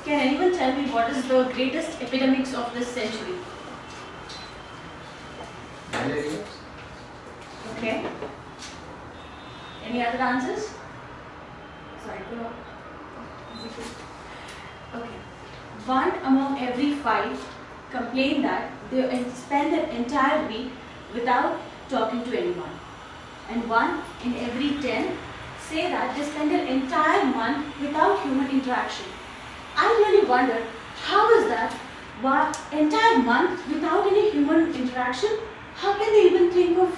Can anyone tell me what is the greatest epidemics of this century? Malaria. Okay. Any other answers? Sorry, go on. Okay. One among every 5 complain that they spend their entire week without talking to anyone. And 1 in every 10 say that they spend their entire month without human interaction. I really wonder, how is that? One entire month without any human interaction? How can they even think of,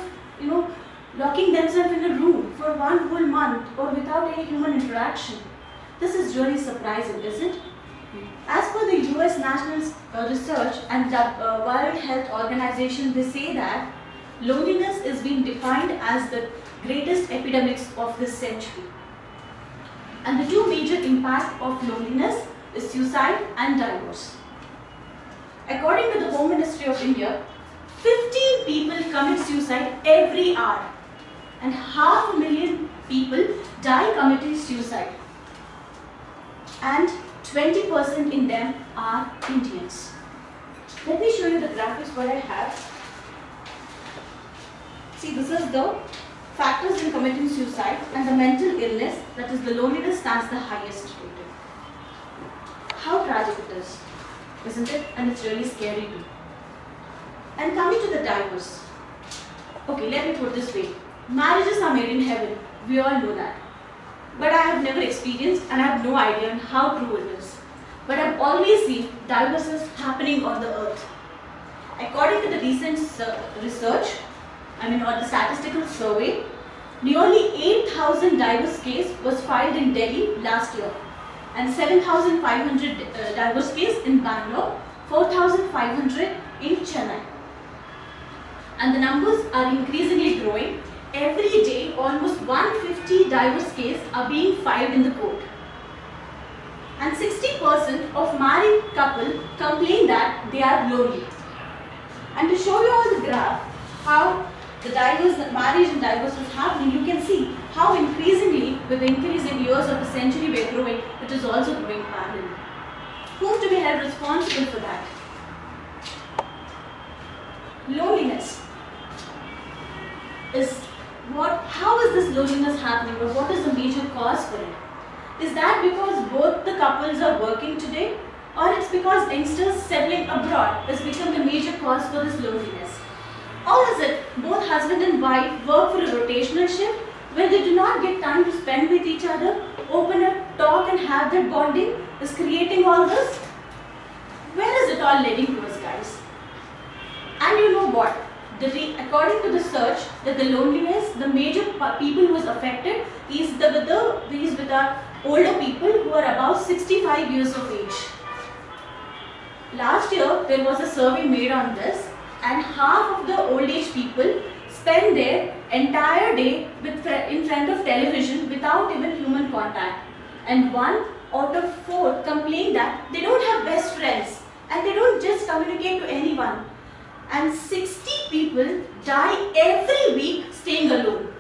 locking themselves in a room for 1 whole month or without any human interaction? This is really surprising, is it? As per the US National Research and the World Health Organization, they say that loneliness is being defined as the greatest epidemics of this century. And the 2 major impacts of loneliness is suicide and divorce. According to the Home Ministry of India, 15 people commit suicide every hour, and 500,000 people die committing suicide, and 20% in them are Indians. Let me show you the graphics what I have. See, this is the factors in committing suicide, and the mental illness, that is the loneliness, stands the highest rated. How tragic it is, isn't it? And it's really scary too. And coming to the divorce. Okay, let me put this way. Marriages are made in heaven. We all know that. But I have never experienced and I have no idea on how true it is. But I've always seen divorces happening on the earth. According to the recent research, or the statistical survey, nearly 8,000 divorce case was filed in Delhi last year, and 7,500 divorce case in Bangalore, 4,500 in Chennai. And the numbers are increasingly growing. Every day, almost 150 divorce cases are being filed in the court. And 60% of married couple complain that they are lonely. And to show you all the graph, how the marriage and divorce is happening, you can see how increasingly, with the increase in years of the century we are growing, it is also growing parallelly. Whom to be held responsible for that? Loneliness is what? How is this loneliness happening, or what is the major cause for it? Is that because both the couples are working today, or it's because youngsters settling abroad has become the major cause for this loneliness? Or is it both husband and wife work for a rotational shift where they do not get time to spend with each other, open up, talk and have that bonding is creating all this? Where is it all leading to us, guys? And you know what? According to the search, that the loneliness, the major people who is affected is with our older people who are above 65 years of age. Last year, there was a survey made on this, and half of the old age people spend their entire day in front of television without even human contact. And 1 out of 4 complain that they don't have best friends and they don't just communicate to anyone. And 60 people die every week staying alone.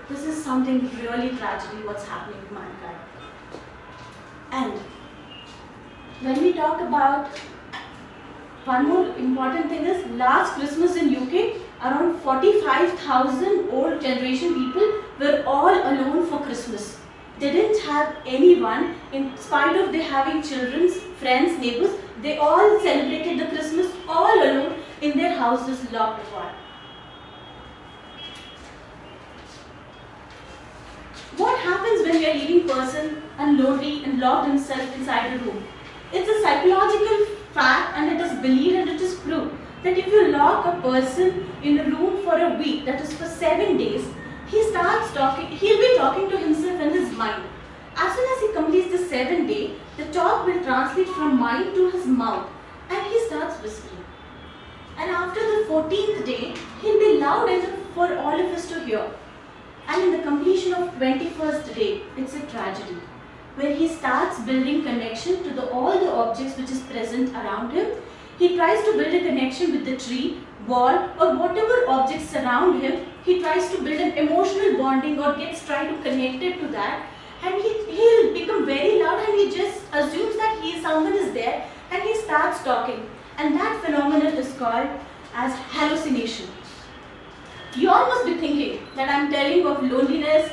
This is something really tragedy what's happening to mankind. And when we talk about one more important thing is, last Christmas in UK, around 45,000 old generation people were all alone for Christmas. They didn't have anyone, in spite of they having children, friends, neighbors. They all celebrated the Christmas all alone in their houses, locked apart. What happens when we are leaving person and lonely and locked himself inside a room? It's a psychological fact, and it is believed and it is proved that if you lock a person in a room for a week, that is for 7 days, he'll be talking to himself in his mind. As soon as he completes the 7th day, the talk will translate from mind to his mouth, and he starts whispering. And after the 14th day, he'll be loud enough for all of us to hear. And in the completion of 21st day, it's a tragedy, where he starts building connection to all the objects which is present around him. He tries to build a connection with the tree, wall, or whatever objects surround him. He tries to build an emotional bonding or try to connect it to that, and he'll become very loud, and he just assumes that he is someone is there and he starts talking. And that phenomenon is called as hallucination. You all must be thinking that I'm telling of loneliness,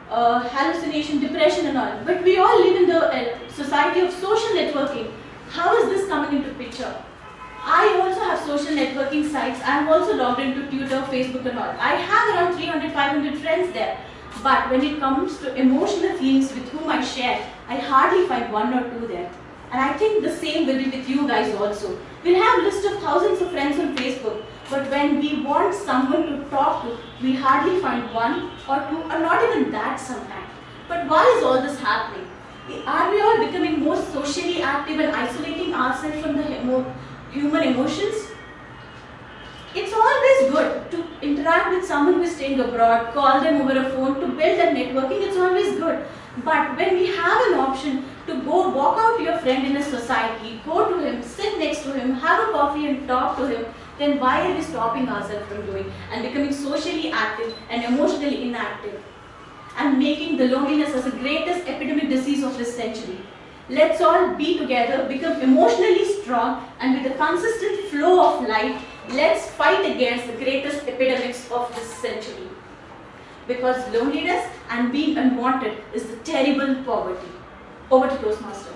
hallucination, depression and all. But we all live in the society of social networking. How is this coming into picture? I also have social networking sites. I am also logged into Twitter, Facebook and all. I have around 300, 500 friends there. But when it comes to emotional feelings with whom I share, I hardly find one or two there. And I think the same will be with you guys also. We'll have a list of thousands of friends on Facebook. But when we want someone to talk to, we hardly find one or two, or not even that sometimes. But why is all this happening? Are we all becoming more socially active and isolating ourselves from the human emotions? It's always good to interact with someone who is staying abroad, call them over a phone, to build that networking, it's always good. But when we have an option to go walk out to your friend in a society, go to him, sit next to him, have a coffee and talk to him, then why are we stopping ourselves from doing and becoming socially active and emotionally inactive and making the loneliness as the greatest epidemic disease of this century? Let's all be together, become emotionally strong, and with a consistent flow of life, let's fight against the greatest epidemics of this century. Because loneliness and being unwanted is the terrible poverty. Over to Toastmaster.